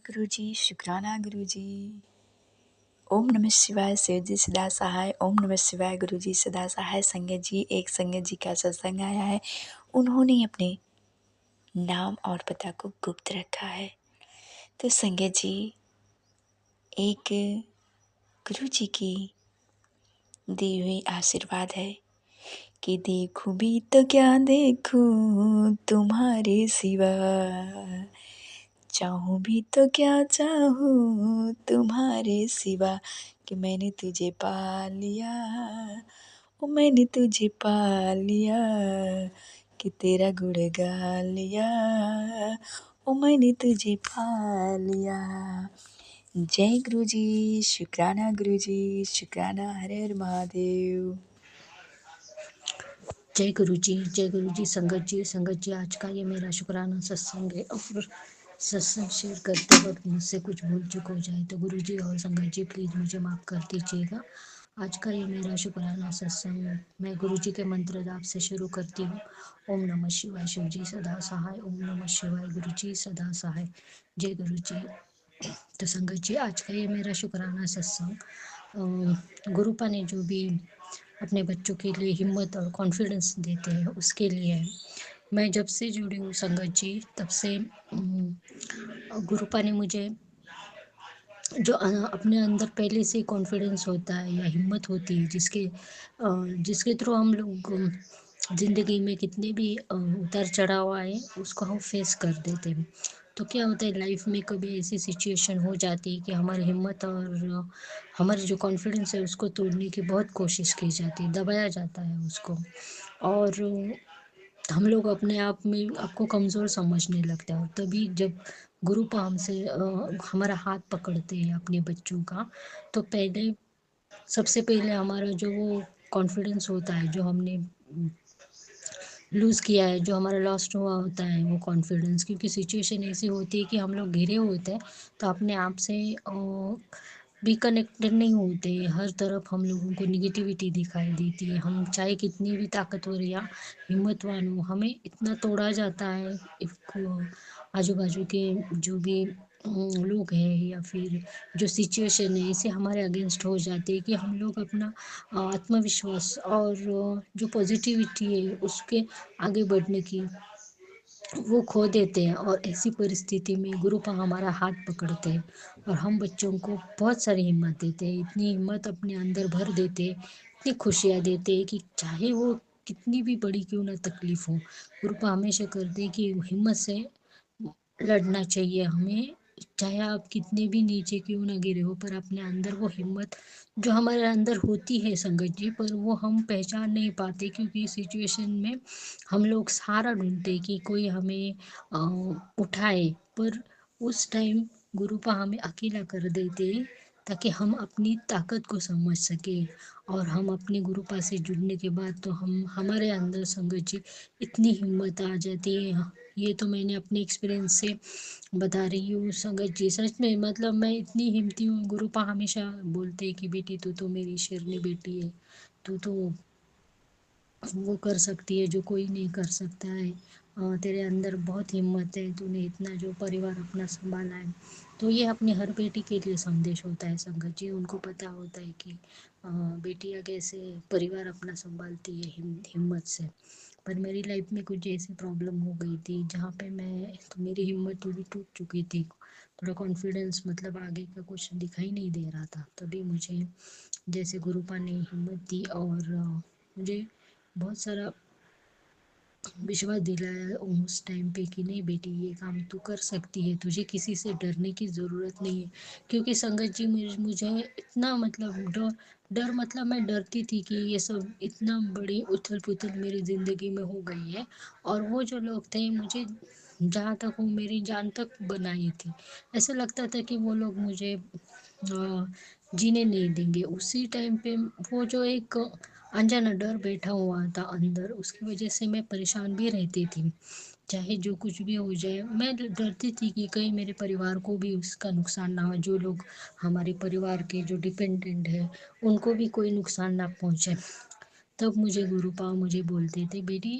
गुरुजी, शुक्राना गुरुजी। ओम नमः शिवाय, शिव जी सदा सहाय। ओम नमः शिवाय, गुरुजी सदा सहाय। संगत जी, एक संगत जी का सत्संग आया है। उन्होंने अपने नाम और पता को गुप्त रखा है। तो संगत जी, एक गुरुजी की दी हुई आशीर्वाद है कि देखूं भी तो क्या देखूं तुम्हारे सिवा, चाहूं भी तो क्या चाहूं तुम्हारे सिवा, कि मैंने तुझे पा लिया, ओ मैंने तुझे पा लिया, कि तेरा गुण गा लिया, ओ मैंने तुझे पा लिया। जय गुरुजी, शुक्राना गुरुजी, शुक्राना। हर हर महादेव। जय गुरु जी। संगत जी, आज का ये मेरा शुक्राना सत्संग है और सत्संग शेयर करते वक्त मुझसे कुछ भूल चूक हो जाए तो गुरु जी और संगत जी प्लीज़ मुझे माफ़ कर दीजिएगा। आज का ये मेरा शुक्राना सत्संग मैं गुरु जी के मंत्र जाप से शुरू करती हूँ। ओम नमः शिवाय, शिव जी सदा सहाय। ओम नमः शिवाय, गुरु जी सदा सहाय। जय गुरु जी। तो संगत जी, आज का ये मेरा शुक्राना सत्संग गुरुपा ने जो भी अपने बच्चों के लिए हिम्मत और कॉन्फिडेंस देते हैं उसके लिए है। मैं जब से जुड़ी हूँ संगत जी, तब से गुरुपा ने मुझे जो अपने अंदर पहले से कॉन्फिडेंस होता है या हिम्मत होती है जिसके थ्रू हम लोग ज़िंदगी में कितने भी उतार चढ़ाव आए उसको हम फेस कर देते हैं। तो क्या होता है लाइफ में कभी ऐसी सिचुएशन हो जाती है कि हमारी हिम्मत और हमारे जो कॉन्फिडेंस है उसको तोड़ने की बहुत कोशिश की जाती है, दबाया जाता है उसको, और हम लोग अपने आप में आपको कमज़ोर समझने लगते हैं। और तभी जब गुरुपा हमसे हमारा हाथ पकड़ते हैं अपने बच्चों का, तो सबसे पहले हमारा जो वो कॉन्फिडेंस होता है जो हमने लूज़ किया है, जो हमारा लॉस्ट हुआ होता है वो कॉन्फिडेंस, क्योंकि सिचुएशन ऐसी होती है कि हम लोग घिरे होते हैं तो अपने आप से भी कनेक्टेड नहीं होते। हर तरफ हम लोगों को निगेटिविटी दिखाई देती है। हम चाहे कितनी भी ताकतवर या हिम्मतवान हो, हमें इतना तोड़ा जाता है आजू बाजू के जो भी लोग हैं या फिर जो सिचुएशन है ऐसे हमारे अगेंस्ट हो जाते हैं कि हम लोग अपना आत्मविश्वास और जो पॉजिटिविटी है उसके आगे बढ़ने की वो खो देते हैं। और ऐसी परिस्थिति में गुरुपा हमारा हाथ पकड़ते हैं और हम बच्चों को बहुत सारी हिम्मत देते हैं, इतनी हिम्मत अपने अंदर भर देते हैं, इतनी खुशियाँ देते हैं कि चाहे वो कितनी भी बड़ी क्यों ना तकलीफ हो, गुरुपा हमेशा करते हैं कि हिम्मत से लड़ना चाहिए हमें। चाहे आप कितने भी नीचे क्यों ना गिरे हो, पर अपने अंदर वो हिम्मत जो हमारे अंदर होती है संगत जी, पर वो हम पहचान नहीं पाते क्योंकि सिचुएशन में हम लोग सहारा ढूंढते कि कोई हमें उठाए, पर उस टाइम गुरुपा हमें अकेला कर देते ताकि हम अपनी ताकत को समझ सके। और हम अपने गुरुपा से जुड़ने के बाद तो हम हमारे अंदर संगत जी इतनी हिम्मत आ जाती है। ये तो मैंने अपने एक्सपीरियंस से बता रही हूँ संगत जी, सच में मतलब मैं इतनी हिम्मती हूँ। गुरुपा हमेशा बोलते हैं कि बेटी तू तो मेरी शेरनी बेटी है, तू तो वो कर सकती है जो कोई नहीं कर सकता है, तेरे अंदर बहुत हिम्मत है, तूने इतना जो परिवार अपना संभाला है। तो ये अपनी हर बेटी के लिए संदेश होता है संगत जी। उनको पता होता है कि बेटियां कैसे परिवार अपना संभालती है हिम्मत से। पर मेरी लाइफ में कुछ ऐसी प्रॉब्लम हो गई थी जहाँ पे मैं तो मेरी हिम्मत थोड़ी टूट चुकी थी, थोड़ा कॉन्फिडेंस मतलब आगे का कुछ दिखाई नहीं दे रहा था। तभी मुझे जैसे गुरुपा ने हिम्मत दी और मुझे बहुत सारा विश्वास दिलाया उस टाइम पे कि नहीं बेटी ये काम तू कर सकती है, तुझे किसी से डरने की ज़रूरत नहीं है। क्योंकि संगत जी मुझे इतना मतलब डर डर मतलब मैं डरती थी कि ये सब इतना बड़ी उथल पुथल मेरी ज़िंदगी में हो गई है और वो जो लोग थे मुझे जहाँ तक वो मेरी जान तक बनाई थी, ऐसा लगता था कि वो लोग मुझे जीने नहीं देंगे। उसी टाइम पे वो जो एक अनजाना डर बैठा हुआ था अंदर, उसकी वजह से मैं परेशान भी रहती थी। चाहे जो कुछ भी हो जाए मैं डरती थी कि कहीं मेरे परिवार को भी उसका नुकसान ना हो, जो लोग हमारे परिवार के जो डिपेंडेंट है उनको भी कोई नुकसान ना पहुंचे। तब मुझे गुरुपा मुझे बोलते थे बेटी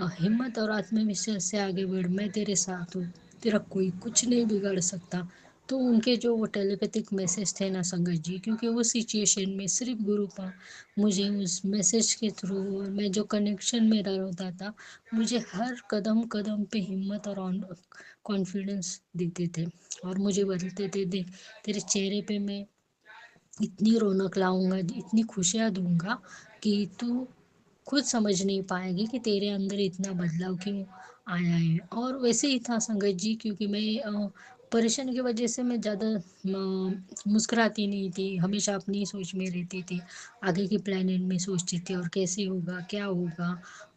हिम्मत और आत्मविश्वास से आगे बढ़, मैं तेरे साथ हूँ, तेरा कोई कुछ नहीं बिगाड़ सकता। तो उनके जो वो टेलीपैथिक मैसेज थे ना संगत जी, क्योंकि उस सिचुएशन में सिर्फ गुरुपा मुझे उस मैसेज के थ्रू, और मैं जो कनेक्शन मेरा होता था, मुझे हर कदम कदम पे हिम्मत और कॉन्फिडेंस देते थे। और मुझे बोलते थे, देख तेरे चेहरे पे मैं इतनी रौनक लाऊंगा, इतनी खुशियाँ दूंगा कि तू खुद समझ नहीं पाएगी कि तेरे अंदर इतना बदलाव क्यों आया है। और वैसे ही था संगत जी, क्योंकि मैं परेशान की वजह से मैं ज़्यादा मुस्कुराती नहीं थी, हमेशा अपनी सोच में रहती थी, आगे की प्लानिंग में सोचती थी और कैसे होगा क्या होगा।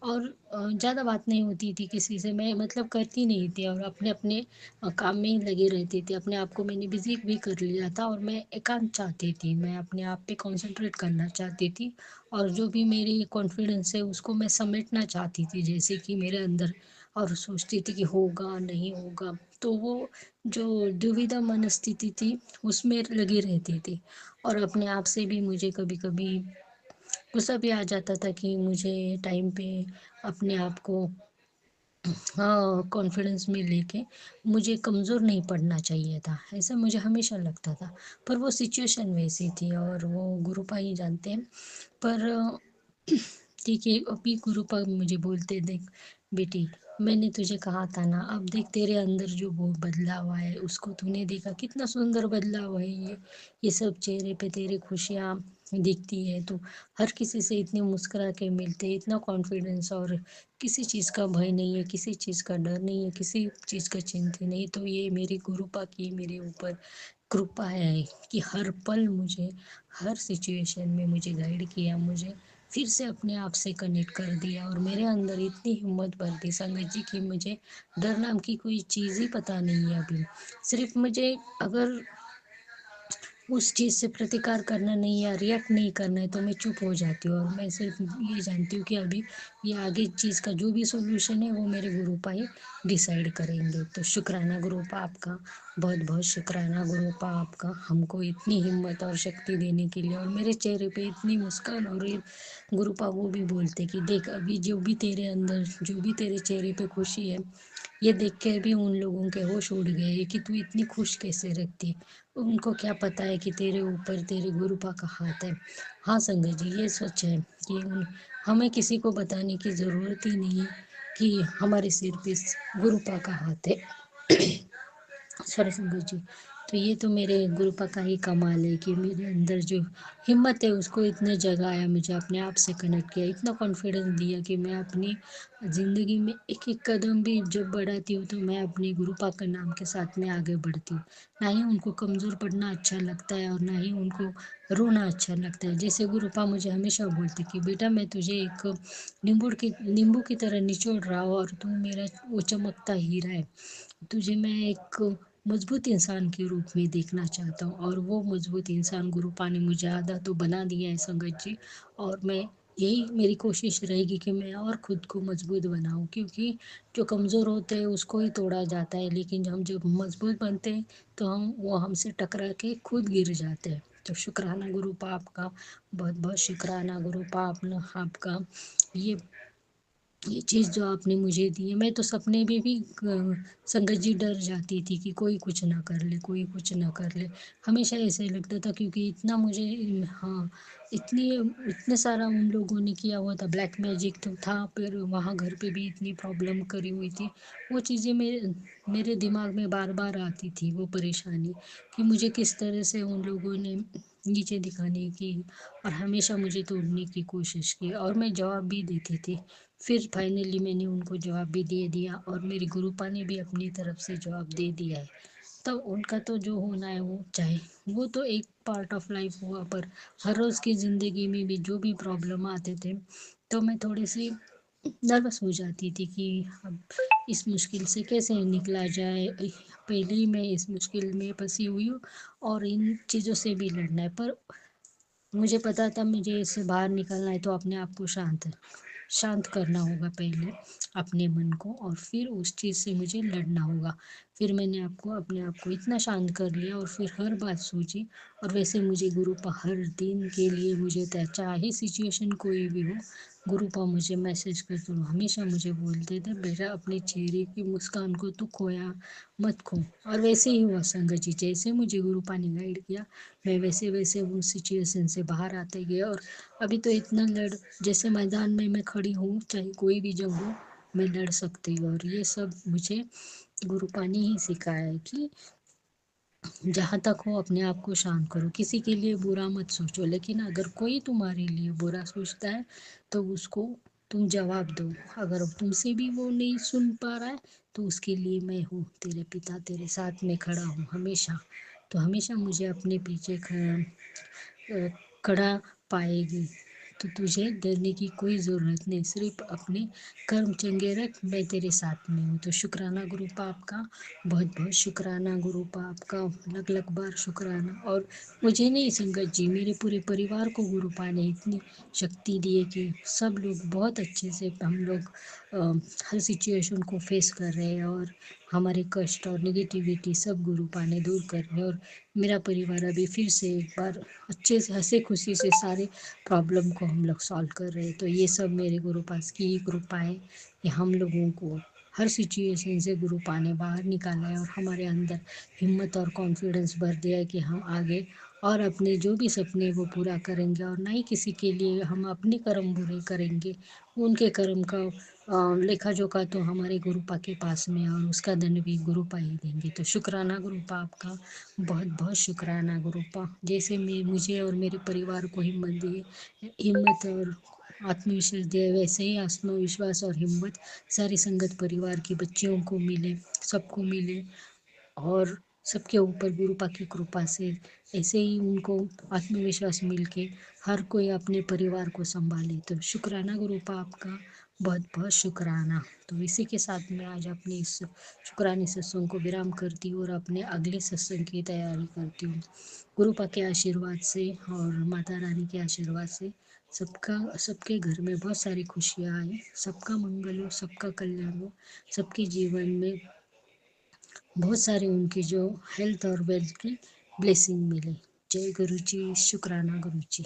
और ज़्यादा बात नहीं होती थी किसी से, मैं मतलब करती नहीं थी, और अपने अपने काम में ही लगी रहती थी। अपने आप को मैंने बिजी भी कर लिया था, और मैं एकांत चाहती थी, मैं अपने आप पे कंसंट्रेट करना चाहती थी। और जो भी मेरी कॉन्फिडेंस है उसको मैं समेटना चाहती थी, जैसे कि मेरे अंदर, और सोचती थी कि होगा नहीं होगा। तो वो जो दुविधा मनस्थिति थी उसमें लगी रहती थी। और अपने आप से भी मुझे कभी कभी गुस्सा भी आ जाता था कि मुझे टाइम पे अपने आप को, हाँ, कॉन्फिडेंस में लेके मुझे कमज़ोर नहीं पड़ना चाहिए था, ऐसा मुझे हमेशा लगता था। पर वो सिचुएशन वैसी थी, और वो गुरुपा ही जानते हैं। पर ठीक है, अभी गुरुपा मुझे बोलते, देख बेटी, मैंने तुझे कहा था ना, अब देख तेरे अंदर जो वो बदलाव आया है उसको तूने देखा, कितना सुंदर बदलाव है ये सब चेहरे पे तेरी खुशियाँ दिखती है, तो हर किसी से इतने मुस्कुरा के मिलते, इतना कॉन्फिडेंस, और किसी चीज़ का भय नहीं है, किसी चीज़ का डर नहीं है, किसी चीज़ का चिंता नहीं। तो ये मेरी गुरुपा की मेरे ऊपर कृपा है कि हर पल मुझे, हर सिचुएशन में मुझे गाइड किया, मुझे फिर से अपने आप से कनेक्ट कर दिया, और मेरे अंदर इतनी हिम्मत भर दी संगत जी की मुझे डर नाम की कोई चीज़ ही पता नहीं है अभी। सिर्फ मुझे अगर उस चीज़ से प्रतिकार करना नहीं, या रिएक्ट नहीं करना है, तो मैं चुप हो जाती हूँ, और मैं सिर्फ ये जानती हूँ कि अभी ये आगे चीज़ का जो भी सॉल्यूशन है वो मेरे गुरुपा ही डिसाइड करेंगे। तो शुक्राना गुरुपा आपका, बहुत बहुत शुक्राना गुरुपा आपका, हमको इतनी हिम्मत और शक्ति देने के लिए, और मेरे चेहरे पे इतनी मुस्कान हो रही। गुरुपा वो भी बोलते कि देख, अभी जो भी तेरे अंदर, जो भी तेरे चेहरे पे खुशी है, ये देख के भी उन लोगों के होश उड़ गए कि तू इतनी खुश कैसे रहती है। उनको क्या पता है कि तेरे ऊपर तेरे गुरुपा का हाथ है। हाँ संगत जी, ये सच है कि हमें किसी को बताने की ज़रूरत ही नहीं है कि हमारे सिर पे गुरुपा का हाथ है। सॉरी संगत जी। तो ये तो मेरे गुरुपा का ही कमाल है कि मेरे अंदर जो हिम्मत है उसको इतने जगाया, मुझे अपने आप से कनेक्ट किया, इतना कॉन्फिडेंस दिया कि मैं अपनी ज़िंदगी में एक एक कदम भी जब बढ़ाती हूँ तो मैं अपने गुरुपा के नाम के साथ में आगे बढ़ती हूँ। ना ही उनको कमज़ोर पड़ना अच्छा लगता है, और ना ही उनको रोना अच्छा लगता है। जैसे गुरुपा मुझे हमेशा बोलते कि बेटा, मैं तुझे एक नींबू की तरह निचोड़ रहा हूँ, और तू मेरा वो चमकता हीरा है। तुझे मैं एक मजबूत इंसान के रूप में देखना चाहता हूँ, और वो मजबूत इंसान गुरुपा ने मुझे आधा तो बना दिया है संगत जी। और मैं, यही मेरी कोशिश रहेगी कि मैं और खुद को मजबूत बनाऊं, क्योंकि जो कमज़ोर होते हैं उसको ही तोड़ा जाता है, लेकिन हम जब मजबूत बनते हैं तो वो हमसे टकरा के खुद गिर जाते हैं। तो शुक्राना गुरुपा आपका, बहुत बहुत शुक्राना गुरुपा अपना आपका। ये चीज़ जो आपने मुझे दी है, मैं तो सपने में भी संगत जी डर जाती थी कि कोई कुछ ना कर ले, कोई कुछ ना कर ले, हमेशा ऐसे लगता था, क्योंकि इतना मुझे, हाँ, इतनी इतने सारा उन लोगों ने किया हुआ था, ब्लैक मैजिक तो था, फिर वहाँ घर पे भी इतनी प्रॉब्लम करी हुई थी। वो चीज़ें मेरे मेरे दिमाग में बार बार आती थी, वो परेशानी कि मुझे किस तरह से उन लोगों ने नीचे दिखाने की, और हमेशा मुझे तोड़ने की कोशिश की, और मैं जवाब भी देती थी। फिर फाइनली मैंने उनको जवाब भी दे दिया, और मेरी गुरुपा ने भी अपनी तरफ से जवाब दे दिया है। तब उनका तो जो होना है वो चाहे, वो तो एक पार्ट ऑफ लाइफ हुआ, पर हर रोज़ की ज़िंदगी में भी जो भी प्रॉब्लम आते थे, तो मैं थोड़ी सी नर्वस हो जाती थी कि अब इस मुश्किल से कैसे निकला जाए। पहले ही मैं इस मुश्किल में फंसी हुई हूँ, और इन चीज़ों से भी लड़ना है। पर मुझे पता था मुझे इससे बाहर निकलना है, तो अपने आप को शांत शांत करना होगा पहले, अपने मन को, और फिर उस चीज़ से मुझे लड़ना होगा। फिर मैंने अपने आप को इतना शांत कर लिया और फिर हर बात सोची। और वैसे मुझे गुरुपा हर दिन के लिए मुझे चाहे सिचुएशन कोई भी हो, गुरुपा मुझे मैसेज करते हो, हमेशा मुझे बोलते थे बेटा अपने चेहरे की मुस्कान को तू खोया मत खो। और वैसे ही हुआ संगत जी, जैसे मुझे गुरुपा ने गाइड किया मैं वैसे वैसे उस सिचुएशन से बाहर आते गया। और अभी तो इतना जैसे मैदान में मैं खड़ी हूँ, चाहे कोई भी जंग हो मैं लड़ सकती हूँ। और ये सब मुझे गुरुपा ने ही सिखाया है कि जहाँ तक हो अपने आप को शांत करो, किसी के लिए बुरा मत सोचो, लेकिन अगर कोई तुम्हारे लिए बुरा सोचता है तो उसको तुम जवाब दो। अगर तुमसे भी वो नहीं सुन पा रहा है तो उसके लिए मैं हूँ, तेरे पिता तेरे साथ में खड़ा हूँ हमेशा। तो हमेशा मुझे अपने पीछे खड़ा पाएगी। तो तुझे डरने की कोई ज़रूरत नहीं, सिर्फ अपने कर्म चंगे रख, मैं तेरे साथ में हूँ। तो शुक्राना गुरु पाप का, बहुत बहुत शुक्राना गुरु पाप का, अलग अलग बार शुक्राना। और मुझे नहीं संगत जी, मेरे पूरे परिवार को गुरु पा ने इतनी शक्ति दी है कि सब लोग बहुत अच्छे से हम लोग हर सिचुएशन को फेस कर रहे हैं। और हमारे कष्ट और निगेटिविटी सब गुरु पा ने दूर कर रहे हैं। और मेरा परिवार अभी फिर से एक बार अच्छे से हंसी खुशी से सारे प्रॉब्लम को हम लोग सॉल्व कर रहे हैं। तो ये सब मेरे गुरु पास की ही कृपा है कि हम लोगों को हर सिचुएशन से गुरु पा ने बाहर निकाला है और हमारे अंदर हिम्मत और कॉन्फिडेंस भर दिया है कि हम आगे और अपने जो भी सपने वो पूरा करेंगे। और ना ही किसी के लिए हम अपने कर्म बुरे करेंगे, उनके कर्म का लेखा जोखा तो हमारे गुरुपा के पास में है और उसका दंड भी गुरुपा ही देंगे। तो शुक्राना गुरुपा आपका, बहुत बहुत शुक्राना गुरुपा। जैसे मैं मुझे और मेरे परिवार को हिम्मत दिए, हिम्मत और आत्मविश्वास दिए, वैसे ही आत्मविश्वास और हिम्मत सारी संगत परिवार की बच्चियों को मिले, सबको मिले। और सबके ऊपर गुरुपा की कृपा से ऐसे ही उनको आत्मविश्वास मिलके हर कोई अपने परिवार को संभाले। तो शुक्राना गुरुपा आपका, बहुत बहुत शुक्राना। तो इसी के साथ मैं आज अपने इस शुक्राने सत्संग को विराम करती हूँ और अपने अगले सत्संग की तैयारी करती हूँ। गुरुपा के आशीर्वाद से और माता रानी के आशीर्वाद से सबके घर में बहुत सारी खुशियाँ आए, सबका मंगल हो, सबका कल्याण हो, सबके जीवन में बहुत सारे उनकी जो हेल्थ और वेल्थ की ब्लेसिंग मिले। जय गुरु जी, शुक्राना गुरु जी।